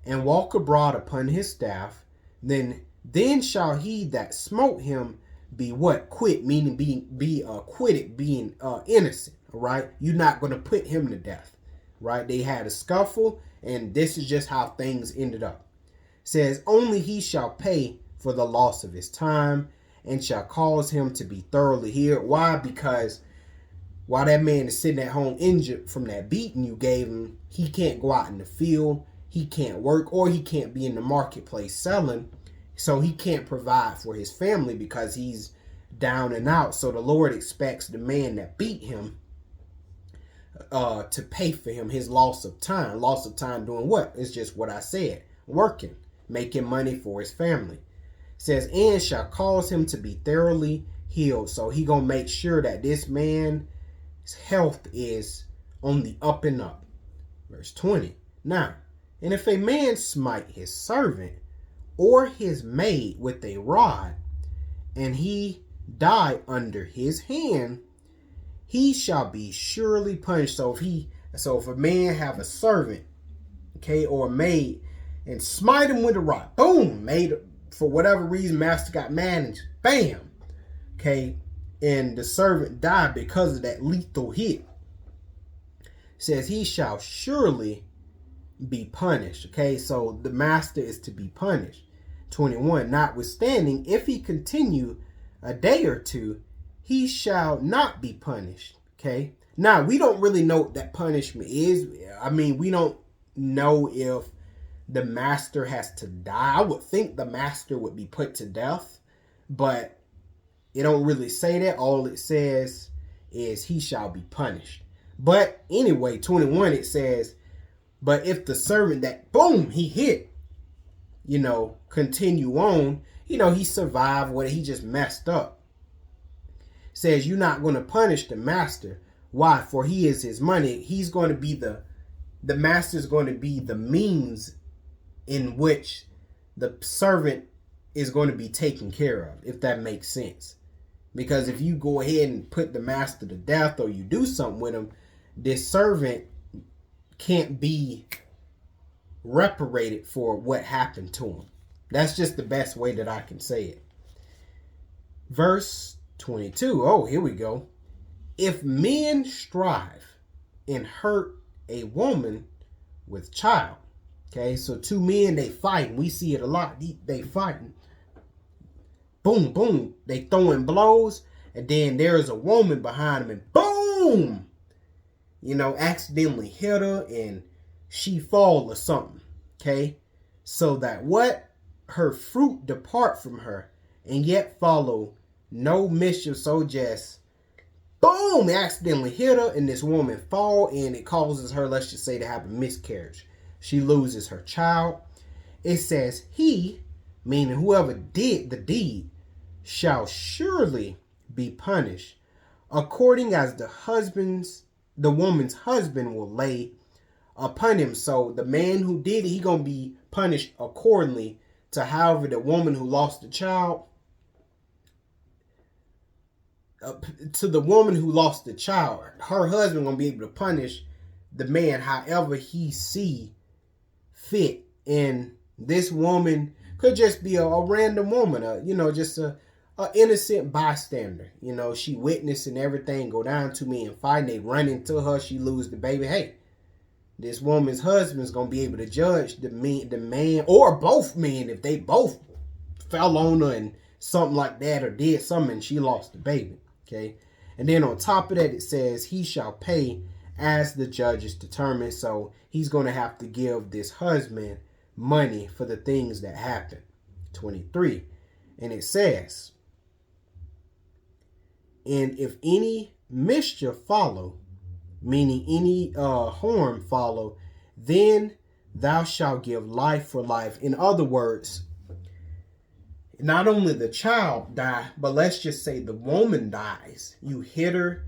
and walk abroad upon his staff, then shall he that smote him be what? Quit, meaning be acquitted, being innocent. All right, you're not going to put him to death, right? They had a scuffle, and this is just how things ended up. Says only he shall pay for the loss of his time, and shall cause him to be thoroughly healed. Why? Because while that man is sitting at home injured from that beating you gave him, he can't go out in the field, he can't work, or he can't be in the marketplace selling. So he can't provide for his family because he's down and out. So the Lord expects the man that beat him to pay for him his loss of time. Loss of time doing what? It's just what I said. Working, making money for his family. Says, and shall cause him to be thoroughly healed. So he gonna make sure that this man's health is on the up and up. Verse 20. Now, and if a man smite his servant or his maid with a rod, and he die under his hand, he shall be surely punished. So if a man have a servant, okay, or a maid, and smite him with a rod, boom, maid, for whatever reason, master got mad and bam, okay, and the servant died because of that lethal hit. Says he shall surely be punished. Okay, so the master is to be punished. 21. Notwithstanding, if he continue a day or two, he shall not be punished. Okay, now we don't really know what that punishment is. We don't know if the master has to die. I would think the master would be put to death, but it don't really say that. All it says is he shall be punished. But anyway, 21, it says, but if the servant that boom he hit, continue on, he survived what he just messed up. Says you're not going to punish the master. Why? For he is his money. He's going to be the master's going to be the means in which the servant is going to be taken care of, if that makes sense. Because if you go ahead and put the master to death, or you do something with him, this servant can't be reparated for what happened to him. That's just the best way that I can say it. Verse 22. Oh, here we go. If men strive and hurt a woman with child. Okay, so two men, they fighting. We see it a lot. They fighting. boom, boom. They throwing blows, and then there's a woman behind him, and boom, accidentally hit her, and she fall or something. Okay, so that what? Her fruit depart from her, and yet follow no mischief, so just boom, accidentally hit her, and this woman fall, and it causes her, let's just say, to have a miscarriage. She loses her child. It says, he, meaning whoever did the deed, shall surely be punished, according as the woman's husband will lay upon him. So the man who did it, he gonna be punished accordingly to however the woman who lost the child, to the woman who lost the child, her husband gonna be able to punish the man however he see fit. And this woman could just be a random woman, just a innocent bystander. She witnessing everything go down to me and fighting. They run into her. She lose the baby. Hey, this woman's husband's gonna be able to judge the man, or both men, if they both fell on her and something like that, or did something and she lost the baby. Okay, and then on top of that, it says he shall pay as the judges determine. So he's gonna have to give this husband money for the things that happened. 23, and it says, and if any mischief follow, meaning any harm follow, then thou shalt give life for life. In other words, not only the child die, but let's just say the woman dies. You hit her,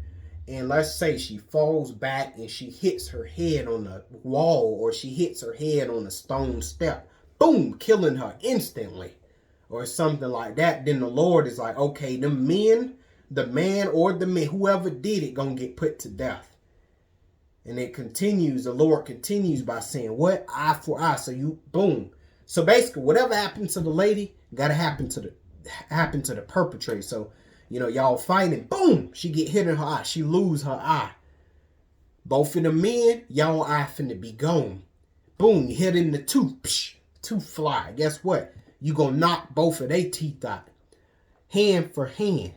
and let's say she falls back and she hits her head on the wall, or she hits her head on a stone step. Boom, killing her instantly, or something like that. Then the Lord is like, okay, the man or the men, whoever did it, gonna get put to death. And it continues, the Lord continues by saying, what? Eye for eye. So you, boom. So basically, whatever happened to the lady, gotta happen to the perpetrator. So, y'all fighting, boom, she get hit in her eye. She lose her eye. Both of the men, y'all eye finna be gone. Boom, you hit in the tooth. Psh, tooth fly. Guess what? You gonna knock both of their teeth out. Hand for hand.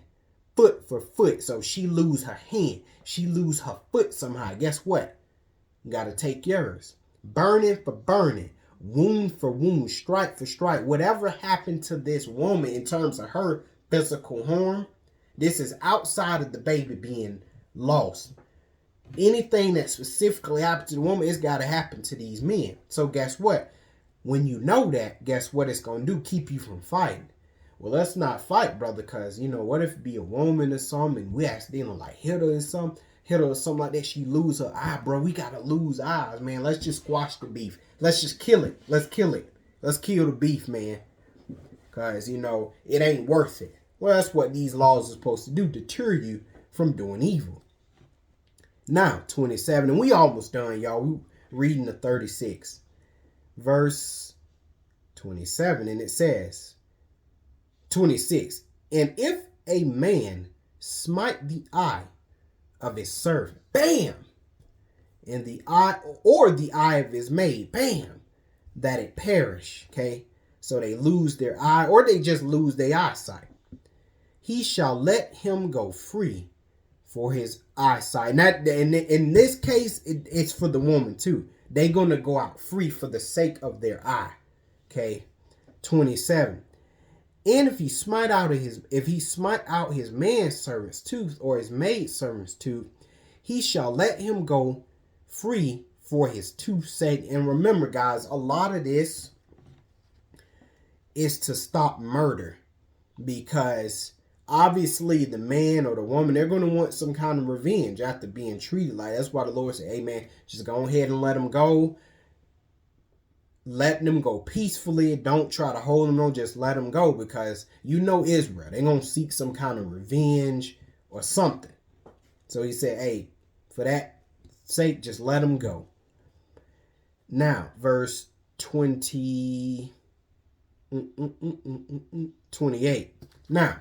Foot for foot. So she lose her hand. She lose her foot somehow. Guess what? You gotta take yours. Burning for burning. Wound for wound. Strike for strike. Whatever happened to this woman in terms of her physical harm, this is outside of the baby being lost. Anything that specifically happened to the woman, it's got to happen to these men. So guess what? When you know that, guess what it's going to do? Keep you from fighting. Well, let's not fight, brother, because, what if it be a woman or something, and we accidentally hit her or something like that, she lose her eye, bro. We got to lose eyes, man. Let's just squash the beef. Let's just kill it. Let's kill it. Let's kill the beef, man. Because, it ain't worth it. Well, that's what these laws are supposed to do, deter you from doing evil. Now, 27, and we almost done, y'all. We reading the 36, verse 27, and it says, 26, and if a man smite the eye of his servant, bam, and the eye, or the eye of his maid, bam, that it perish, okay? So they lose their eye, or they just lose their eyesight. He shall let him go free for his eyesight. Not in this case, it's for the woman too. They're gonna go out free for the sake of their eye. Okay, 27. And if he smite out his manservant's tooth or his maidservant's tooth, he shall let him go free for his tooth's sake. And remember, guys, a lot of this is to stop murder, because obviously the man or the woman, they're going to want some kind of revenge after being treated like that. That's why the Lord said, hey man, just go ahead and let them go. Let them go peacefully. Don't try to hold them on. Just let them go, because Israel, they're going to seek some kind of revenge or something. So he said, hey, for that sake, just let them go. Now, verse 28. Now,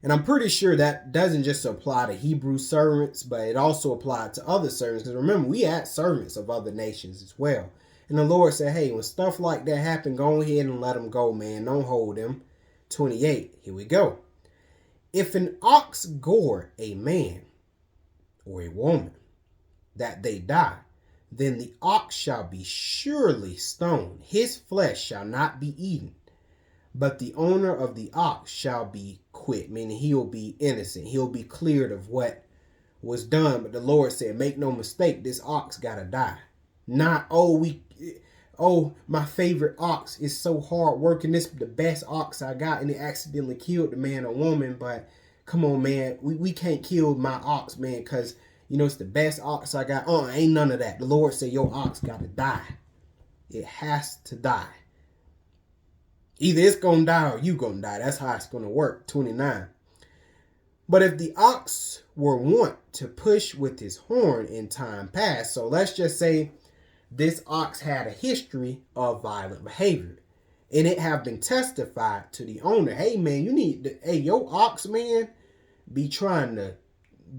and I'm pretty sure that doesn't just apply to Hebrew servants, but it also applied to other servants. Because remember, we had servants of other nations as well. And the Lord said, hey, when stuff like that happen, go ahead and let them go, man. Don't hold them. 28. Here we go. If an ox gore a man or a woman, that they die, then the ox shall be surely stoned. His flesh shall not be eaten. But the owner of the ox shall be quit, meaning he'll be innocent. He'll be cleared of what was done. But the Lord said, make no mistake, this ox gotta die. Not, my favorite ox is so hard working. This is the best ox I got, and it accidentally killed the man or woman. But come on, man, we can't kill my ox, man, because it's the best ox I got. Ain't none of that. The Lord said your ox gotta die. It has to die. Either it's gonna die or you gonna die. That's how it's gonna work. 29. But if the ox were wont to push with his horn in time past, so let's just say this ox had a history of violent behavior, and it have been testified to the owner. Hey man, your ox, man, be trying to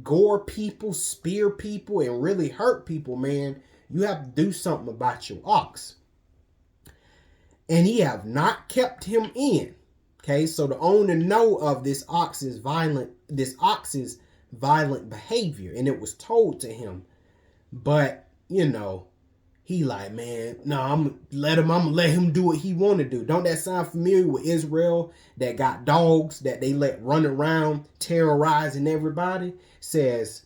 gore people, spear people, and really hurt people, man. You have to do something about your ox. And he have not kept him in. Okay, so the owner know of this ox's violent behavior, and it was told to him. But he like, man, no, I'm gonna let him do what he want to do. Don't that sound familiar with Israel that got dogs that they let run around terrorizing everybody? Says,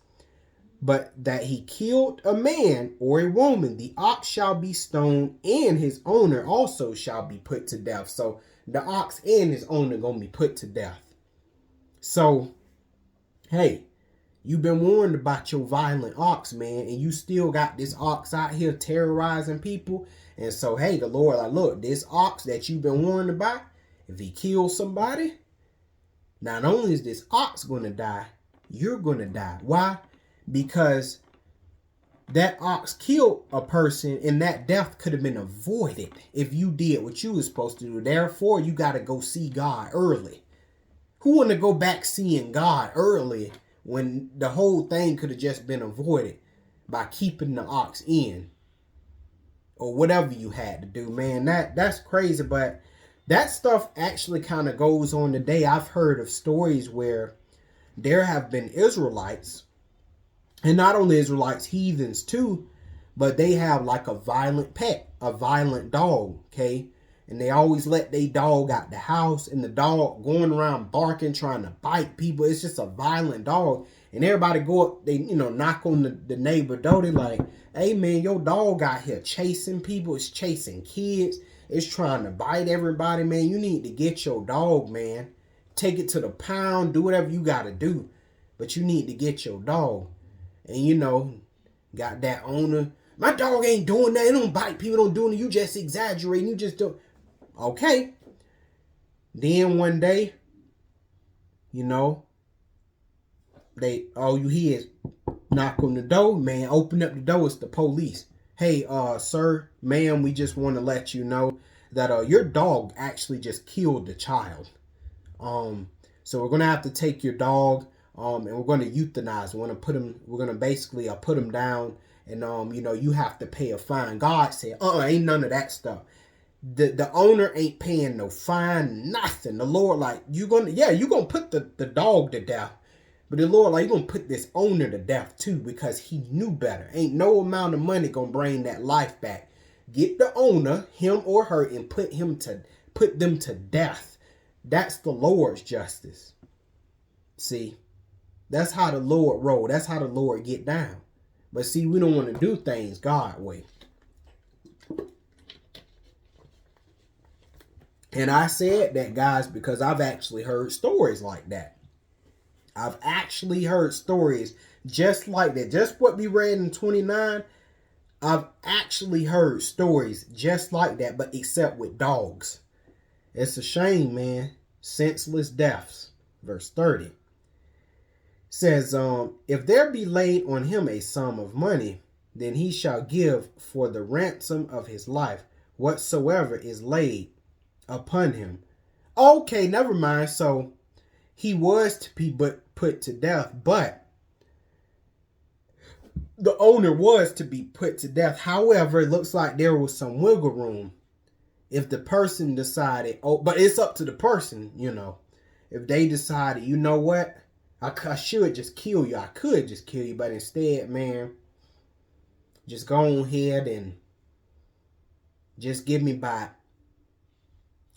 but that he killed a man or a woman, the ox shall be stoned, and his owner also shall be put to death. So the ox and his owner gonna be put to death. So, hey, you've been warned about your violent ox, man, and you still got this ox out here terrorizing people. And so, hey, the Lord, like, look, this ox that you've been warned about, if he kills somebody, not only is this ox going to die, you're going to die. Why? Because that ox killed a person, and that death could have been avoided if you did what you were supposed to do. Therefore, you got to go see God early. Who want to go back seeing God early when the whole thing could have just been avoided by keeping the ox in or whatever you had to do, man? That's crazy, but that stuff actually kind of goes on today. I've heard of stories where there have been Israelites, and not only Israelites, heathens too, but they have like a violent pet, a violent dog, okay? And they always let their dog out the house, and the dog going around barking, trying to bite people. It's just a violent dog. And everybody go up, they, knock on the neighbor door. They like, hey man, your dog out here chasing people. It's chasing kids. It's trying to bite everybody, man. You need to get your dog, man. Take it to the pound, do whatever you got to do. But you need to get your dog. And got that owner. My dog ain't doing that. It don't bite people, don't do it. You just exaggerating. You just don't. Okay. Then one day, you hear is knock on the door, man. Open up the door. It's the police. Hey, sir, ma'am, we just want to let you know that your dog actually just killed the child. So we're gonna have to take your dog, and we're gonna euthanize. We're gonna basically put him down, and you have to pay a fine. God said, ain't none of that stuff. The owner ain't paying no fine, nothing. The Lord, like, you're gonna put the dog to death. But the Lord, like, you're going to put this owner to death too, because he knew better. Ain't no amount of money going to bring that life back. Get the owner, him or her, and put them to death. That's the Lord's justice. See, that's how the Lord roll. That's how the Lord get down. But see, we don't want to do things God way. And I said that, guys, because I've actually heard stories like that. I've actually heard stories just like that. Just what we read in 29. I've actually heard stories just like that, but except with dogs. It's a shame, man. Senseless deaths. Verse 30 says, if there be laid on him a sum of money, then he shall give for the ransom of his life whatsoever is laid upon him. Okay, never mind. So he was to be put to death, but the owner was to be put to death. However, it looks like there was some wiggle room If the person decided, oh, but it's up to the person, if they decided, you know what, I should just kill you. I could just kill you, but instead, man, just go ahead and just give me back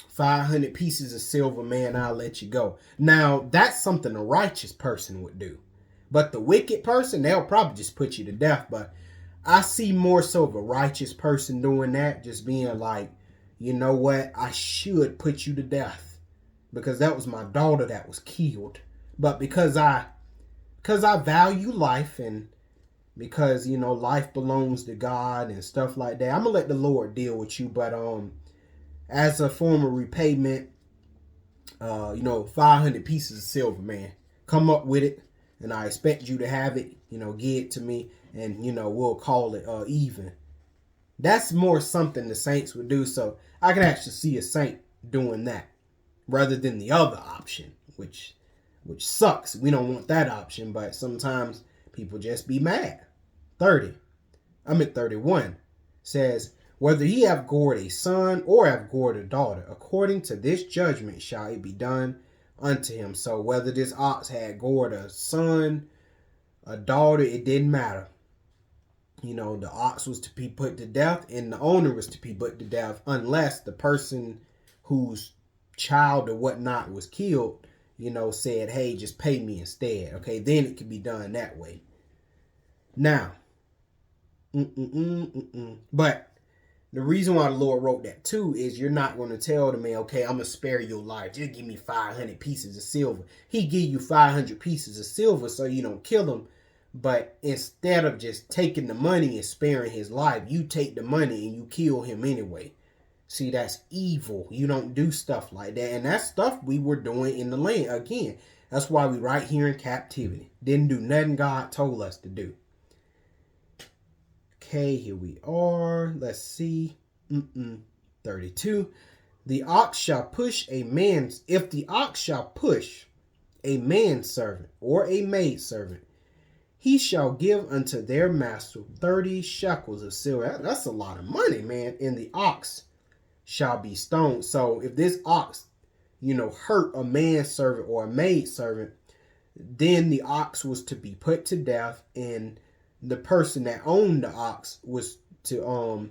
500 pieces of silver, man, I'll let you go. Now, that's something a righteous person would do. But the wicked person, they'll probably just put you to death. But I see more so of a righteous person doing that, just being like, you know what, I should put you to death because that was my daughter that was killed. But because I value life, and because, life belongs to God and stuff like that, I'm going to let the Lord deal with you. But as a form of repayment, 500 pieces of silver, man. Come up with it, and I expect you to have it. Give it to me, and we'll call it even. That's more something the saints would do. So I can actually see a saint doing that rather than the other option, which sucks. We don't want that option, but sometimes people just be mad. 31 says, whether he have gored a son or have gored a daughter, according to this judgment shall it be done unto him. So whether this ox had gored a son, a daughter, it didn't matter. The ox was to be put to death, and the owner was to be put to death, unless the person whose child or whatnot was killed, said, hey, just pay me instead. Okay, then it could be done that way. Now, but the reason why the Lord wrote that too is you're not going to tell the man, okay, I'm going to spare your life. Just give me 500 pieces of silver. He give you 500 pieces of silver so you don't kill him. But instead of just taking the money and sparing his life, you take the money and you kill him anyway. See, that's evil. You don't do stuff like that. And that's stuff we were doing in the land. Again, that's why we right here in captivity. Didn't do nothing God told us to do. Okay, here we are. Let's see. 32. The ox shall push a man's, if the ox shall push a manservant or a maidservant, he shall give unto their master 30 shekels of silver. That's a lot of money, man. And the ox shall be stoned. So if this ox, hurt a manservant or a maidservant, then the ox was to be put to death, and the person that owned the ox was to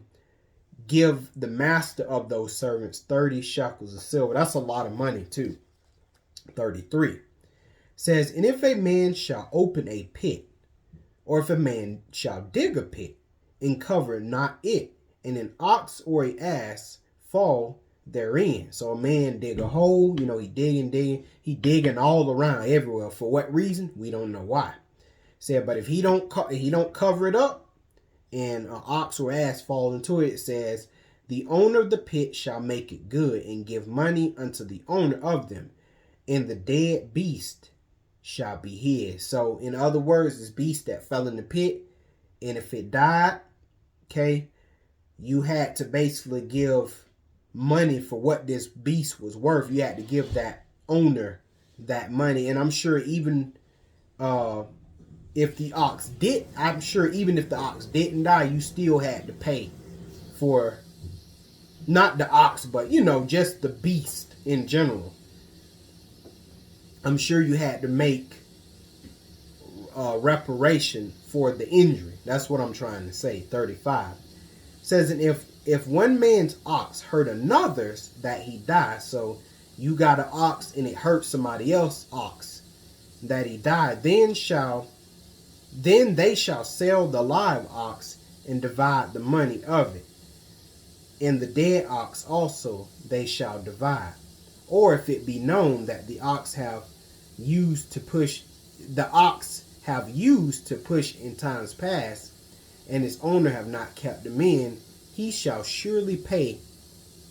give the master of those servants 30 shekels of silver. That's a lot of money too. 33 says, and if a man shall open a pit, or if a man shall dig a pit, and cover not it, and an ox or an ass fall therein. So a man dig a hole, he digging all around everywhere. For what reason? We don't know why. Said, but if he don't cover it up, and an ox or ass fall into it, it says, the owner of the pit shall make it good, and give money unto the owner of them, and the dead beast shall be his. So in other words, this beast that fell in the pit, and if it died, okay, you had to basically give money for what this beast was worth. You had to give that owner that money. And I'm sure even if the ox didn't die, you still had to pay for not the ox, but just the beast in general. I'm sure you had to make reparation for the injury. That's what I'm trying to say. 35 says, and if one man's ox hurt another's, that he dies. So you got an ox and it hurt somebody else's ox, that he died. Then they shall sell the live ox and divide the money of it. And the dead ox also they shall divide. Or if it be known that the ox have used to push in times past, and its owner have not kept them in, he shall surely pay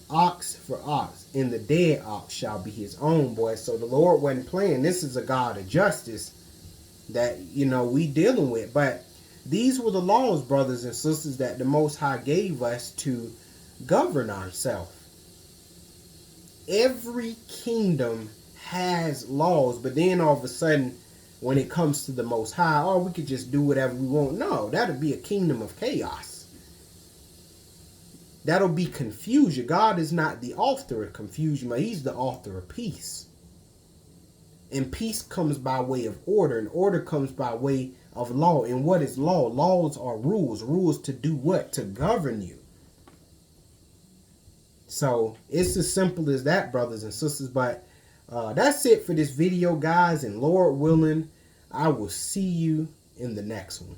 ox for ox, and the dead ox shall be his own, boy. So the Lord wasn't playing. This is a God of justice that we dealing with. But these were the laws, brothers and sisters, that the Most High gave us to govern ourselves. Every kingdom has laws, but then all of a sudden, when it comes to the Most High, we could just do whatever we want. No, that'd be a kingdom of chaos. that'll be confusion. God is not the author of confusion, but he's the author of peace. And peace comes by way of order, and order comes by way of law. And what is law? Laws are rules. Rules to do what? To govern you. So it's as simple as that, brothers and sisters. But that's it for this video, guys. And Lord willing, I will see you in the next one.